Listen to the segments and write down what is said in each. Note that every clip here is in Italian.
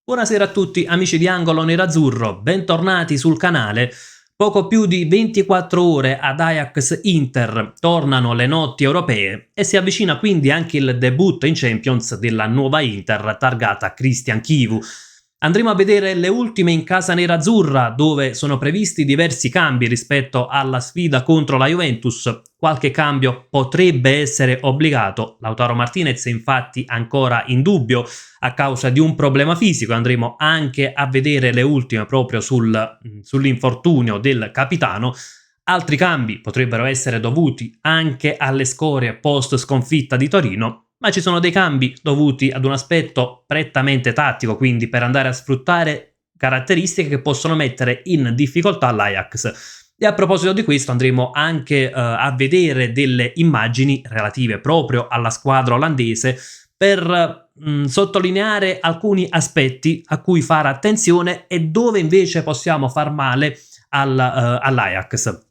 Buonasera a tutti amici di Angolo Nerazzurro, bentornati sul canale. Poco più di 24 ore ad Ajax Inter, tornano le notti europee e si avvicina quindi anche il debutto in Champions della nuova Inter targata Christian Chivu. Andremo a vedere le ultime in casa nerazzurra, dove sono previsti diversi cambi rispetto alla sfida contro la Juventus. Qualche cambio potrebbe essere obbligato, Lautaro Martinez è infatti ancora in dubbio a causa di un problema fisico. Andremo anche a vedere le ultime proprio sull'infortunio del capitano. Altri cambi potrebbero essere dovuti anche alle scorie post sconfitta di Torino, ma ci sono dei cambi dovuti ad un aspetto prettamente tattico, quindi per andare a sfruttare caratteristiche che possono mettere in difficoltà l'Ajax. E a proposito di questo andremo anche a vedere delle immagini relative proprio alla squadra olandese per sottolineare alcuni aspetti a cui fare attenzione e dove invece possiamo far male all'Ajax.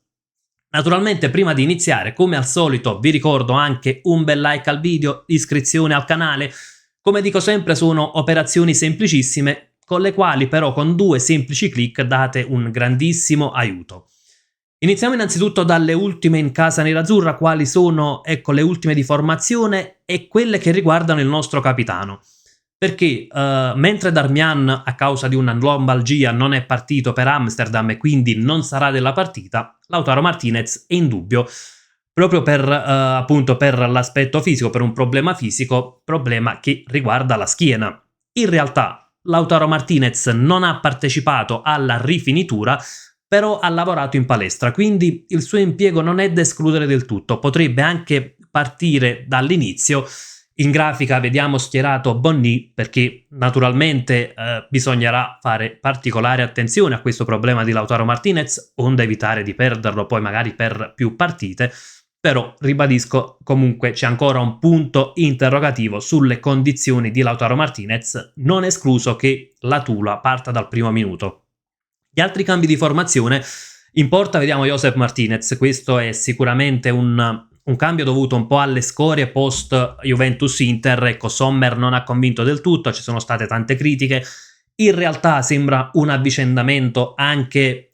Naturalmente prima di iniziare, come al solito, vi ricordo anche un bel like al video, iscrizione al canale. Come dico sempre, sono operazioni semplicissime, con le quali però con 2 semplici clic date un grandissimo aiuto. Iniziamo innanzitutto dalle ultime in casa nerazzurra, quali sono, le ultime di formazione e quelle che riguardano il nostro capitano. Perché mentre Darmian a causa di una lombalgia non è partito per Amsterdam e quindi non sarà della partita, Lautaro Martinez è in dubbio proprio per l'aspetto fisico, per un problema fisico, problema che riguarda la schiena. In realtà Lautaro Martinez non ha partecipato alla rifinitura, però ha lavorato in palestra, quindi il suo impiego non è da escludere del tutto, potrebbe anche partire dall'inizio. In grafica vediamo schierato Bonny perché naturalmente bisognerà fare particolare attenzione a questo problema di Lautaro Martinez, onde evitare di perderlo poi magari per più partite, però ribadisco comunque c'è ancora un punto interrogativo sulle condizioni di Lautaro Martinez, non escluso che la Tula parta dal primo minuto. Gli altri cambi di formazione, in porta vediamo Josep Martinez, questo è sicuramente un cambio dovuto un po' alle scorie post Juventus-Inter. Ecco, Sommer non ha convinto del tutto, ci sono state tante critiche. In realtà sembra un avvicendamento anche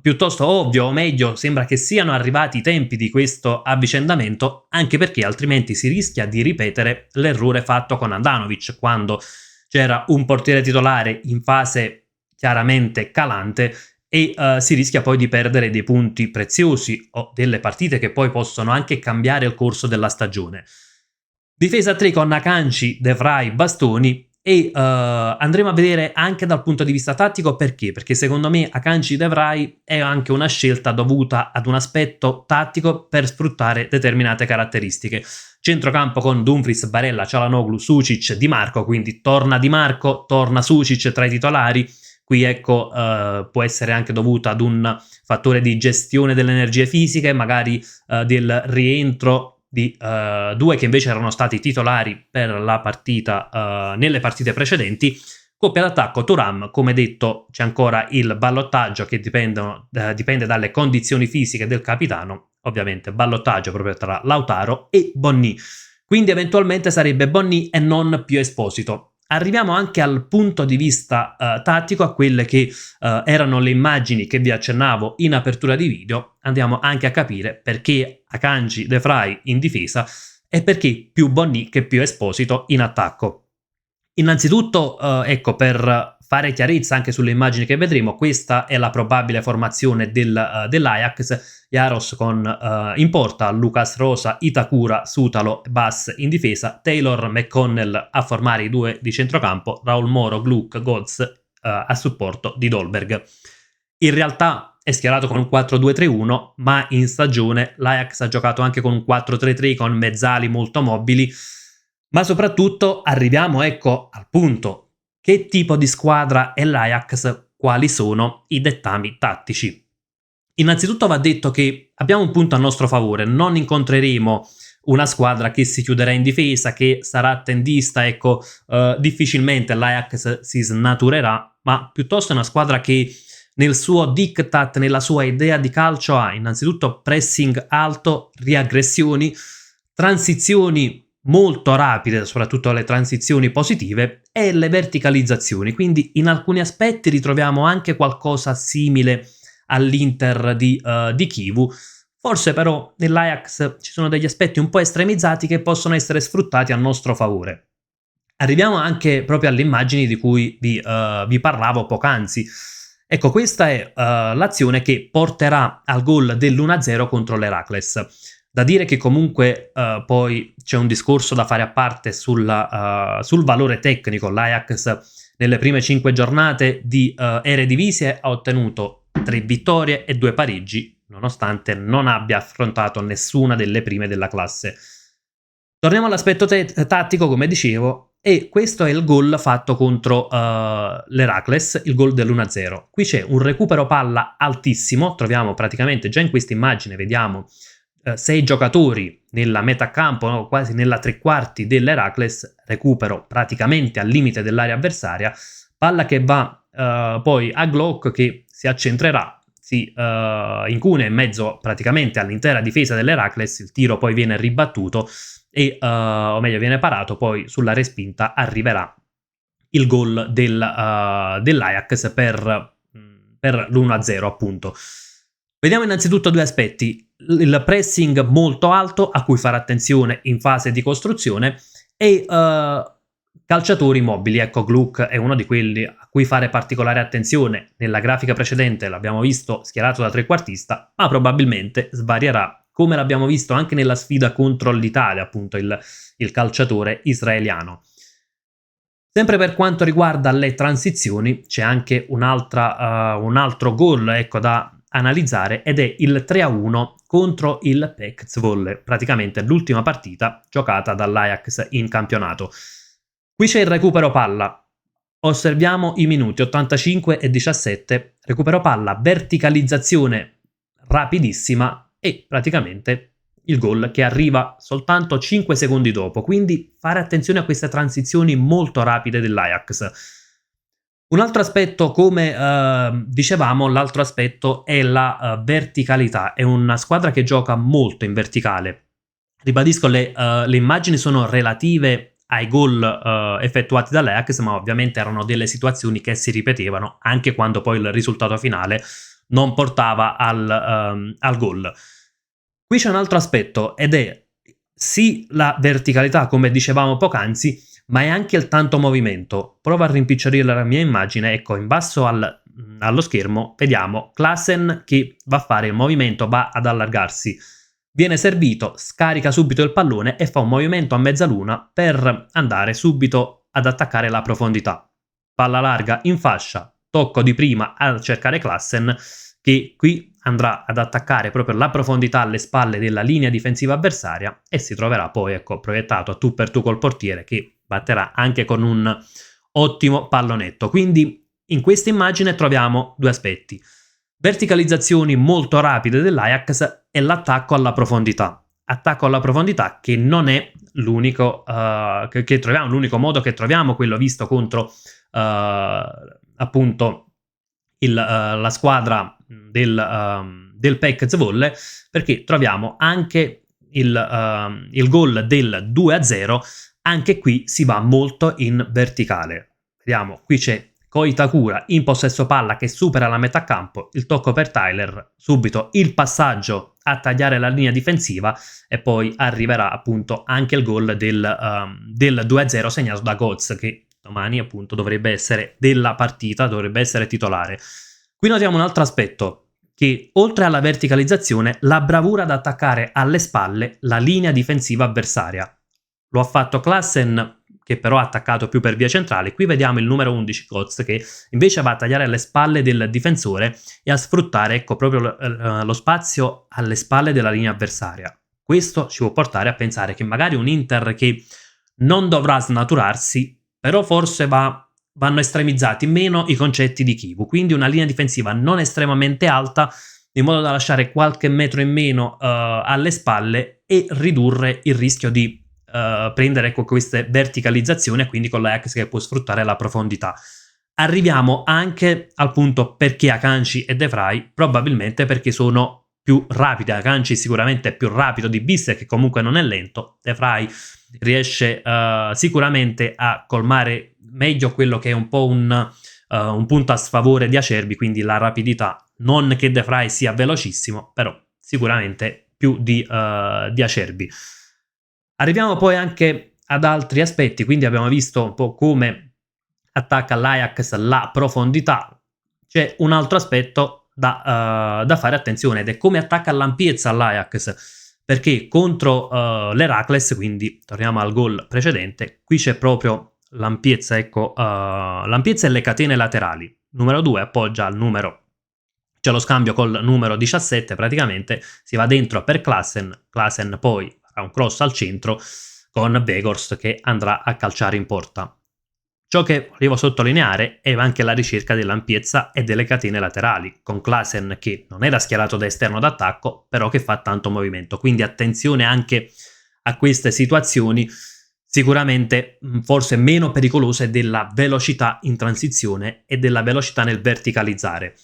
piuttosto ovvio, o meglio, sembra che siano arrivati i tempi di questo avvicendamento, anche perché altrimenti si rischia di ripetere l'errore fatto con Handanovic, quando c'era un portiere titolare in fase chiaramente calante e si rischia poi di perdere dei punti preziosi o delle partite che poi possono anche cambiare il corso della stagione. Difesa a 3 con Akanji, De Vrij, Bastoni e andremo a vedere anche dal punto di vista tattico perché secondo me Akanji De Vrij è anche una scelta dovuta ad un aspetto tattico per sfruttare determinate caratteristiche. Centrocampo con Dumfries, Barella, Çalhanoğlu, Sučić, Di Marco, quindi torna Di Marco, torna Sučić tra i titolari. Qui ecco può essere anche dovuta ad un fattore di gestione delle energie fisiche, magari del rientro di 2 che invece erano stati titolari per la partita nelle partite precedenti. Coppia d'attacco Thuram, come detto c'è ancora il ballottaggio che dipende dalle condizioni fisiche del capitano, ovviamente ballottaggio proprio tra Lautaro e Bonny, quindi eventualmente sarebbe Bonny e non più Esposito. Arriviamo anche al punto di vista tattico, a quelle che erano le immagini che vi accennavo in apertura di video. Andiamo anche a capire perché Akanji, De Vrij in difesa e perché più Bonny che più Esposito in attacco. Innanzitutto, per fare chiarezza anche sulle immagini che vedremo, questa è la probabile formazione dell'Ajax. Jaros in porta, Lucas Rosa, Itakura, Sutalo, Bass in difesa, Taylor, McConnell a formare i 2 di centrocampo, Raul Moro, Gluck, Götze a supporto di Dolberg. In realtà è schierato con un 4-2-3-1, ma in stagione l'Ajax ha giocato anche con un 4-3-3 con mezzali molto mobili, ma soprattutto arriviamo al punto. Che tipo di squadra è l'Ajax? Quali sono i dettami tattici? Innanzitutto va detto che abbiamo un punto a nostro favore, non incontreremo una squadra che si chiuderà in difesa, che sarà attendista, difficilmente l'Ajax si snaturerà, ma piuttosto è una squadra che nel suo diktat, nella sua idea di calcio ha innanzitutto pressing alto, riaggressioni, transizioni molto rapide, soprattutto le transizioni positive, e le verticalizzazioni, quindi in alcuni aspetti ritroviamo anche qualcosa simile all'Inter di Chivu. Forse però nell'Ajax ci sono degli aspetti un po' estremizzati che possono essere sfruttati a nostro favore. Arriviamo anche proprio alle immagini di cui vi parlavo poc'anzi. Ecco, questa è l'azione che porterà al gol dell'1-0 contro l'Heracles. Da dire che comunque poi c'è un discorso da fare a parte sul valore tecnico. L'Ajax nelle prime 5 giornate di Eredivisie ha ottenuto 3 vittorie e 2 pareggi, nonostante non abbia affrontato nessuna delle prime della classe. Torniamo all'aspetto tattico, come dicevo, e questo è il gol fatto contro l'Heracles, il gol dell'1-0. Qui c'è un recupero palla altissimo, troviamo praticamente già in questa immagine, vediamo 6 giocatori nella metà campo, no? Quasi nella tre quarti dell'Heracles, recupero praticamente al limite dell'area avversaria, palla che va poi a Glock che si accentrerà, si incune in mezzo praticamente all'intera difesa dell'Heracles, il tiro poi viene ribattuto e, o meglio viene parato, poi sulla respinta arriverà il gol dell'Ajax per l'1-0 appunto. Vediamo innanzitutto due aspetti: il pressing molto alto a cui fare attenzione in fase di costruzione e calciatori mobili. Ecco, Gluck è uno di quelli a cui fare particolare attenzione. Nella grafica precedente l'abbiamo visto schierato da trequartista, ma probabilmente svarierà, come l'abbiamo visto anche nella sfida contro l'Italia, appunto il calciatore israeliano. Sempre per quanto riguarda le transizioni, c'è anche un altro gol, ecco, da analizzare, ed è il 3-1 contro il PEC Zwolle, praticamente l'ultima partita giocata dall'Ajax in campionato. Qui c'è il recupero palla, osserviamo i minuti 85 e 17, recupero palla, verticalizzazione rapidissima e praticamente il gol che arriva soltanto 5 secondi dopo, quindi fare attenzione a queste transizioni molto rapide dell'Ajax. Un altro aspetto, come dicevamo, l'altro aspetto è la verticalità. È una squadra che gioca molto in verticale. Ribadisco, le immagini sono relative ai gol effettuati dall'Ajax, ma ovviamente erano delle situazioni che si ripetevano anche quando poi il risultato finale non portava al gol. Qui c'è un altro aspetto ed è sì la verticalità, come dicevamo poc'anzi, ma è anche il tanto movimento. Provo a rimpicciolire la mia immagine, ecco, in basso allo schermo vediamo Klaassen che va a fare il movimento, va ad allargarsi, viene servito, scarica subito il pallone e fa un movimento a mezzaluna per andare subito ad attaccare la profondità. Palla larga in fascia, tocco di prima a cercare Klaassen, che qui andrà ad attaccare proprio la profondità alle spalle della linea difensiva avversaria e si troverà poi, ecco, proiettato a tu per tu col portiere, che batterà anche con un ottimo pallonetto. Quindi in questa immagine troviamo due aspetti: verticalizzazioni molto rapide dell'Ajax e l'attacco alla profondità. Attacco alla profondità che non è l'unico che troviamo, l'unico modo che troviamo, quello visto contro appunto la squadra del PEC Zwolle, perché troviamo anche il gol del 2-0. Anche qui si va molto in verticale. Vediamo, qui c'è Koitakura in possesso palla che supera la metà campo, il tocco per Tyler, subito il passaggio a tagliare la linea difensiva e poi arriverà appunto anche il gol del 2-0 segnato da Götze, che domani appunto dovrebbe essere della partita, dovrebbe essere titolare. Qui notiamo un altro aspetto, che oltre alla verticalizzazione, la bravura ad attaccare alle spalle la linea difensiva avversaria. Lo ha fatto Klaassen, che però ha attaccato più per via centrale. Qui vediamo il numero 11 Götze, che invece va a tagliare alle spalle del difensore e a sfruttare, ecco, proprio lo spazio alle spalle della linea avversaria. Questo ci può portare a pensare che magari un Inter che non dovrà snaturarsi, però forse vanno estremizzati meno i concetti di Chivu, quindi una linea difensiva non estremamente alta, in modo da lasciare qualche metro in meno alle spalle e ridurre il rischio di prendere, ecco, queste verticalizzazioni, e quindi con l'Ajax che può sfruttare la profondità. Arriviamo anche al punto perché Akanji e De Vrij, probabilmente perché sono più rapidi. Akanji sicuramente è più rapido di Bissek, che comunque non è lento. De Vrij riesce sicuramente a colmare meglio quello che è un po' un punto a sfavore di Acerbi, quindi la rapidità. Non che De Vrij sia velocissimo, però sicuramente più di Acerbi. Arriviamo poi anche ad altri aspetti, quindi abbiamo visto un po' come attacca l'Ajax, la profondità. C'è un altro aspetto da fare attenzione ed è come attacca l'ampiezza l'Ajax, perché contro l'Heracles, quindi torniamo al gol precedente, qui c'è proprio l'ampiezza, ecco, l'ampiezza e le catene laterali. Numero 2 appoggia al numero, c'è lo scambio col numero 17, praticamente si va dentro per Klaassen poi farà un cross al centro con Weghorst che andrà a calciare in porta. Ciò che volevo sottolineare è anche la ricerca dell'ampiezza e delle catene laterali, con Klaassen che non era schierato da esterno d'attacco, però che fa tanto movimento, quindi attenzione anche a queste situazioni, sicuramente forse meno pericolose della velocità in transizione e della velocità nel verticalizzare.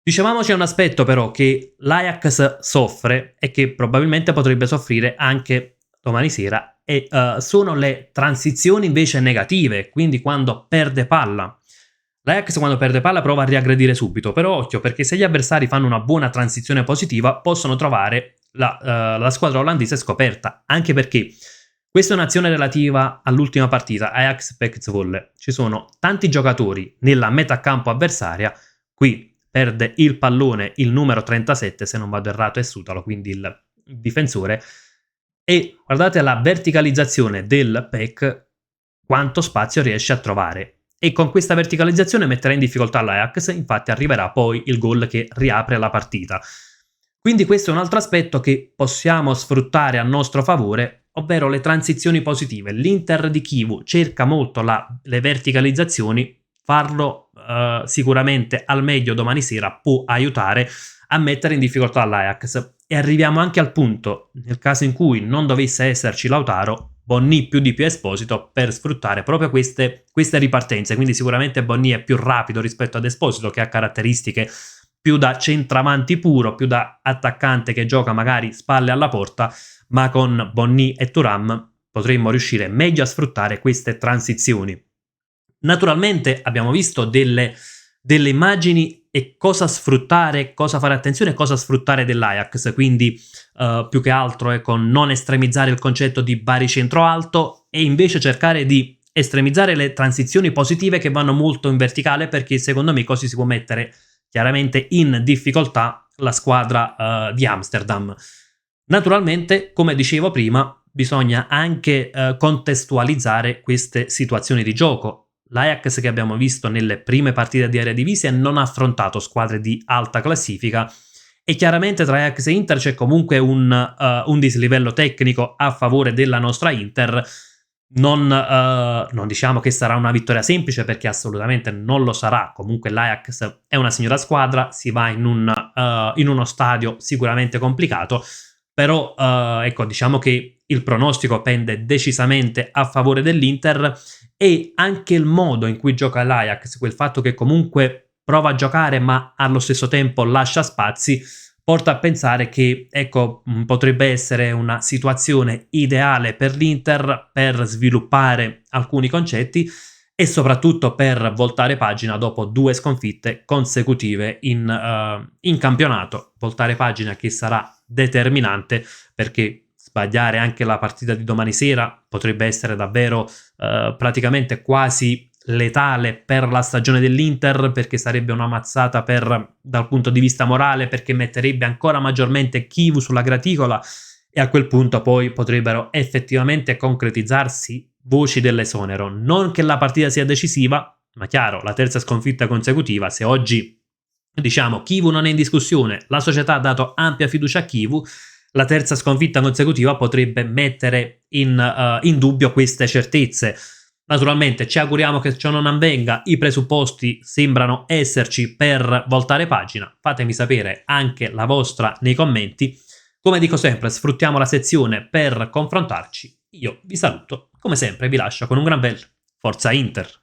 Dicevamo c'è un aspetto però che l'Ajax soffre e che probabilmente potrebbe soffrire anche domani sera e sono le transizioni invece negative, quindi quando perde palla. L'Ajax quando perde palla prova a riaggredire subito, però occhio perché se gli avversari fanno una buona transizione positiva possono trovare la squadra olandese scoperta, anche perché questa è un'azione relativa all'ultima partita, Ajax-PEC Zwolle. Ci sono tanti giocatori nella metà campo avversaria, qui perde il pallone il numero 37, se non vado errato è Sutalo, quindi il difensore, e guardate la verticalizzazione del PEC, quanto spazio riesce a trovare. E con questa verticalizzazione metterà in difficoltà l'Ajax, infatti arriverà poi il gol che riapre la partita. Quindi questo è un altro aspetto che possiamo sfruttare a nostro favore, ovvero le transizioni positive. L'Inter di Chivu cerca molto le verticalizzazioni, farlo sicuramente al meglio domani sera può aiutare a mettere in difficoltà l'Ajax. E arriviamo anche al punto, nel caso in cui non dovesse esserci Lautaro, Bonny più di più Esposito per sfruttare proprio queste ripartenze. Quindi sicuramente Bonny è più rapido rispetto ad Esposito, che ha caratteristiche più da centravanti puro, più da attaccante che gioca magari spalle alla porta, ma con Bonny e Thuram potremmo riuscire meglio a sfruttare queste transizioni. Naturalmente abbiamo visto delle immagini e cosa sfruttare, cosa fare attenzione e cosa sfruttare dell'Ajax, quindi più che altro è con non estremizzare il concetto di baricentro alto e invece cercare di estremizzare le transizioni positive che vanno molto in verticale, perché secondo me così si può mettere chiaramente in difficoltà la squadra di Amsterdam. Naturalmente, come dicevo prima, bisogna anche contestualizzare queste situazioni di gioco. L'Ajax che abbiamo visto nelle prime partite di Eredivisie non ha affrontato squadre di alta classifica e chiaramente tra Ajax e Inter c'è comunque un dislivello tecnico a favore della nostra Inter. Non diciamo che sarà una vittoria semplice, perché assolutamente non lo sarà. Comunque l'Ajax è una signora squadra, si va in uno stadio sicuramente complicato, però ecco, diciamo che il pronostico pende decisamente a favore dell'Inter, e anche il modo in cui gioca l'Ajax, quel fatto che comunque prova a giocare ma allo stesso tempo lascia spazi, porta a pensare che ecco, potrebbe essere una situazione ideale per l'Inter per sviluppare alcuni concetti e soprattutto per voltare pagina dopo 2 sconfitte consecutive in campionato. Voltare pagina che sarà determinante, perché sbagliare anche la partita di domani sera potrebbe essere davvero praticamente quasi letale per la stagione dell'Inter, perché sarebbe una mazzata dal punto di vista morale, perché metterebbe ancora maggiormente Chivu sulla graticola e a quel punto poi potrebbero effettivamente concretizzarsi voci dell'esonero. Non che la partita sia decisiva, ma chiaro, la terza sconfitta consecutiva, se oggi diciamo Chivu non è in discussione, la società ha dato ampia fiducia a Chivu, la terza sconfitta consecutiva potrebbe mettere in dubbio queste certezze. Naturalmente ci auguriamo che ciò non avvenga, i presupposti sembrano esserci per voltare pagina. Fatemi sapere anche la vostra nei commenti. Come dico sempre, sfruttiamo la sezione per confrontarci. Io vi saluto, come sempre vi lascio con un gran bel Forza Inter!